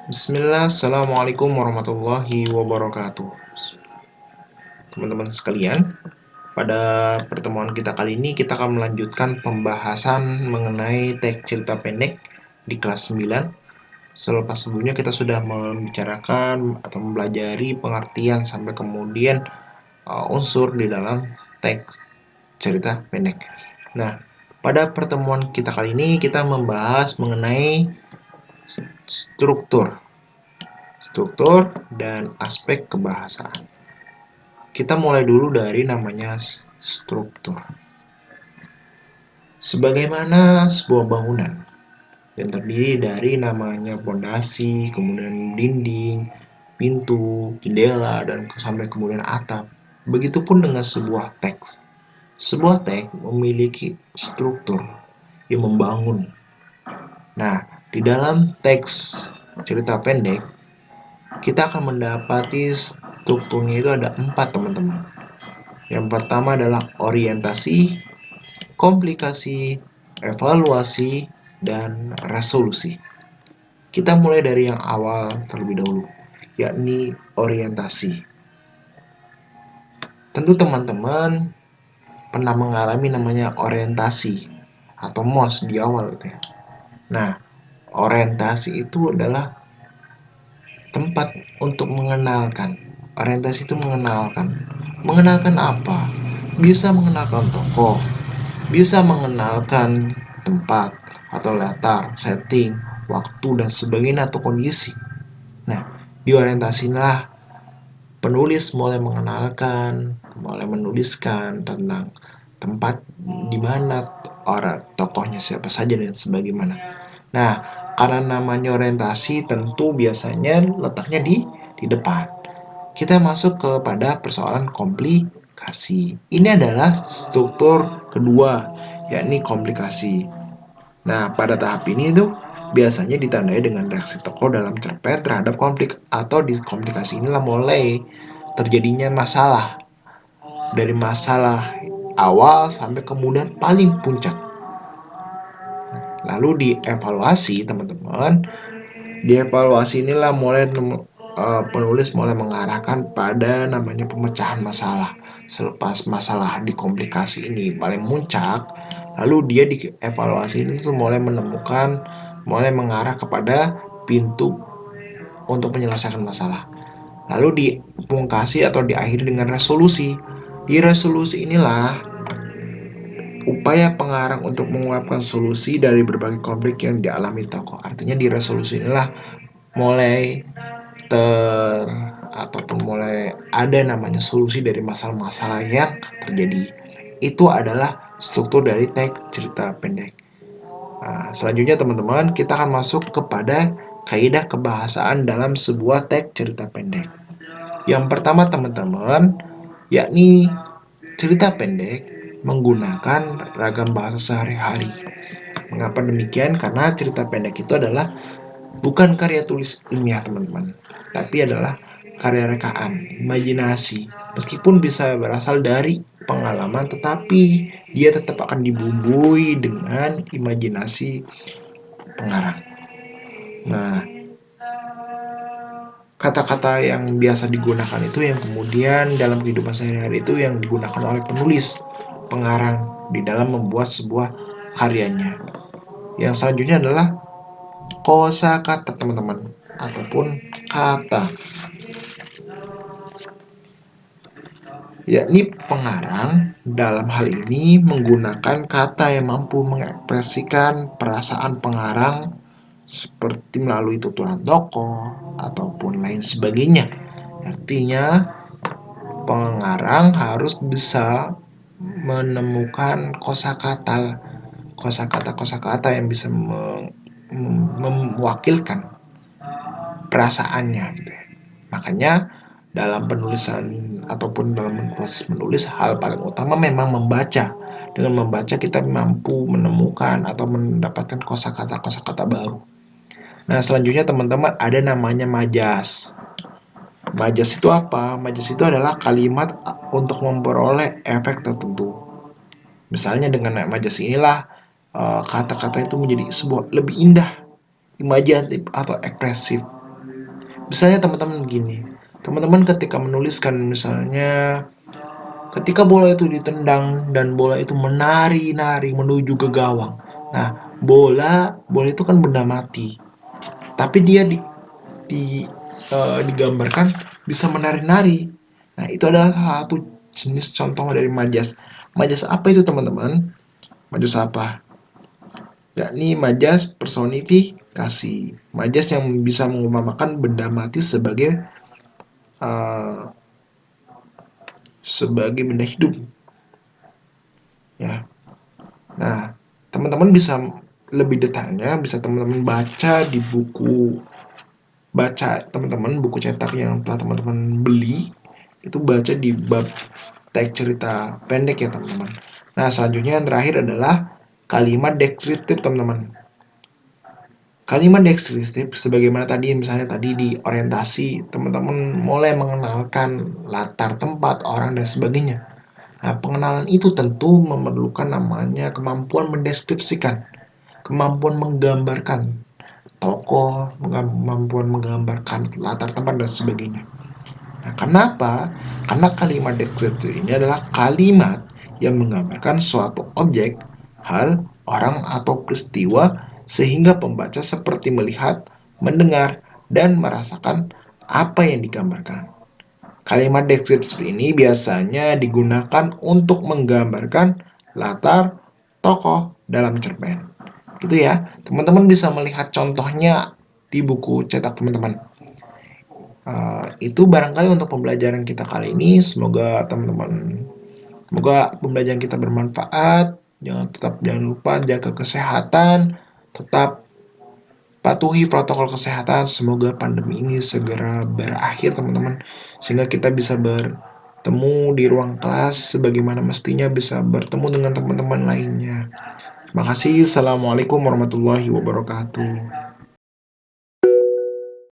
Bismillah, Assalamualaikum warahmatullahi wabarakatuh. Teman-teman sekalian, pada pertemuan kita kali ini kita akan melanjutkan pembahasan mengenai teks cerita pendek di kelas 9. Selepas sebelumnya kita sudah membicarakan atau mempelajari pengertian sampai kemudian unsur di dalam teks cerita pendek. Nah, pada pertemuan kita kali ini kita membahas mengenai struktur dan aspek kebahasaan. Kita mulai dulu dari namanya struktur. Sebagaimana sebuah bangunan yang terdiri dari namanya pondasi, kemudian dinding, pintu, jendela, dan sampai kemudian atap. Begitupun dengan sebuah teks. Sebuah teks memiliki struktur yang membangun. Nah, di dalam teks cerita pendek, kita akan mendapati strukturnya itu ada 4, teman-teman. Yang pertama adalah orientasi, komplikasi, evaluasi, dan resolusi. Kita mulai dari yang awal terlebih dahulu, yakni orientasi. Tentu teman-teman pernah mengalami namanya orientasi atau MOS di awal gitu ya. Nah, orientasi itu adalah tempat untuk mengenalkan. Orientasi itu mengenalkan. Mengenalkan apa? Bisa mengenalkan tokoh, bisa mengenalkan tempat atau latar, setting, waktu, dan sebagainya atau kondisi. Nah, di orientasilah penulis mulai mengenalkan, mulai menuliskan tentang tempat di mana orang tokohnya siapa saja dan sebagaimana. Nah, karena namanya orientasi tentu biasanya letaknya di depan. Kita masuk kepada persoalan komplikasi. Ini adalah struktur kedua, yakni komplikasi. Nah, pada tahap ini tuh biasanya ditandai dengan reaksi tokoh dalam cerpen terhadap konflik, atau di komplikasi inilah mulai terjadinya masalah. Dari masalah awal sampai kemudian paling puncak. Lalu dievaluasi, teman-teman. Dievaluasi inilah mulai penulis mulai mengarahkan pada namanya pemecahan masalah. Selepas masalah di komplikasi ini paling muncak, lalu dia di evaluasi ini tuh mulai menemukan, mulai mengarah kepada pintu untuk menyelesaikan masalah. Lalu dipungkasi atau diakhiri dengan resolusi. Di resolusi inilah upaya pengarang untuk menguapkan solusi dari berbagai konflik yang dialami tokoh. Artinya di resolusi inilah mulai ataupun mulai ada namanya solusi dari masalah-masalah yang terjadi. Itu adalah struktur dari teks cerita pendek. Nah, selanjutnya teman-teman, kita akan masuk kepada kaidah kebahasaan dalam sebuah teks cerita pendek. Yang pertama teman-teman, yakni cerita pendek menggunakan ragam bahasa sehari-hari. Mengapa demikian? Karena cerita pendek itu adalah bukan karya tulis ilmiah, teman-teman, tapi adalah karya rekaan, imajinasi. Meskipun bisa berasal dari pengalaman, tetapi dia tetap akan dibumbui dengan imajinasi pengarang. Nah, kata-kata yang biasa digunakan itu yang kemudian dalam kehidupan sehari-hari itu yang digunakan oleh penulis, pengarang di dalam membuat sebuah karyanya. Yang selanjutnya adalah kosakata, teman-teman, ataupun kata, yakni pengarang dalam hal ini menggunakan kata yang mampu mengekspresikan perasaan pengarang seperti melalui tuturan tokoh ataupun lain sebagainya. Artinya pengarang harus bisa menemukan kosakata yang bisa mewakilkan perasaannya gitu ya. Makanya dalam penulisan ataupun dalam proses menulis, hal paling utama memang membaca. Dengan membaca kita mampu menemukan atau mendapatkan kosakata baru. Nah, selanjutnya teman-teman ada namanya majas. Majas itu apa? Majas itu adalah kalimat untuk memperoleh efek tertentu. Misalnya dengan majas inilah kata-kata itu menjadi sebuah lebih indah, imajinatif atau ekspresif. Misalnya teman-teman gini, teman-teman ketika menuliskan misalnya ketika bola itu ditendang dan bola itu menari-nari menuju ke gawang. Nah, bola itu kan benda mati, tapi dia digambarkan bisa menari-nari. Nah, itu adalah salah satu jenis contoh dari majas. Majas apa itu, teman-teman? Majas apa? Yakni majas personifikasi. Majas yang bisa mengumpamakan benda mati uh, sebagai benda hidup. Ya. Nah, teman-teman bisa lebih detailnya bisa teman-teman baca di teman-teman buku cetak yang telah teman-teman beli, itu baca di bab teks cerita pendek ya teman-teman. Nah, selanjutnya yang terakhir adalah kalimat deskriptif teman-teman. Kalimat deskriptif sebagaimana tadi misalnya tadi di orientasi teman-teman mulai mengenalkan latar tempat, orang dan sebagainya. Nah, pengenalan itu tentu memerlukan namanya kemampuan mendeskripsikan, kemampuan menggambarkan tokoh, kemampuan menggambarkan latar tempat dan sebagainya. Nah, kenapa? Karena kalimat deskriptif ini adalah kalimat yang menggambarkan suatu objek, hal, orang, atau peristiwa sehingga pembaca seperti melihat, mendengar, dan merasakan apa yang digambarkan. Kalimat deskriptif ini biasanya digunakan untuk menggambarkan latar tokoh dalam cerpen. Gitu ya. Teman-teman bisa melihat contohnya di buku cetak teman-teman. Itu barangkali untuk pembelajaran kita kali ini. Semoga pembelajaran kita bermanfaat. Jangan lupa jaga kesehatan, tetap patuhi protokol kesehatan. Semoga pandemi ini segera berakhir, teman-teman, sehingga kita bisa bertemu di ruang kelas sebagaimana mestinya, bisa bertemu dengan teman-teman lainnya. Terima kasih. Assalamualaikum warahmatullahi wabarakatuh.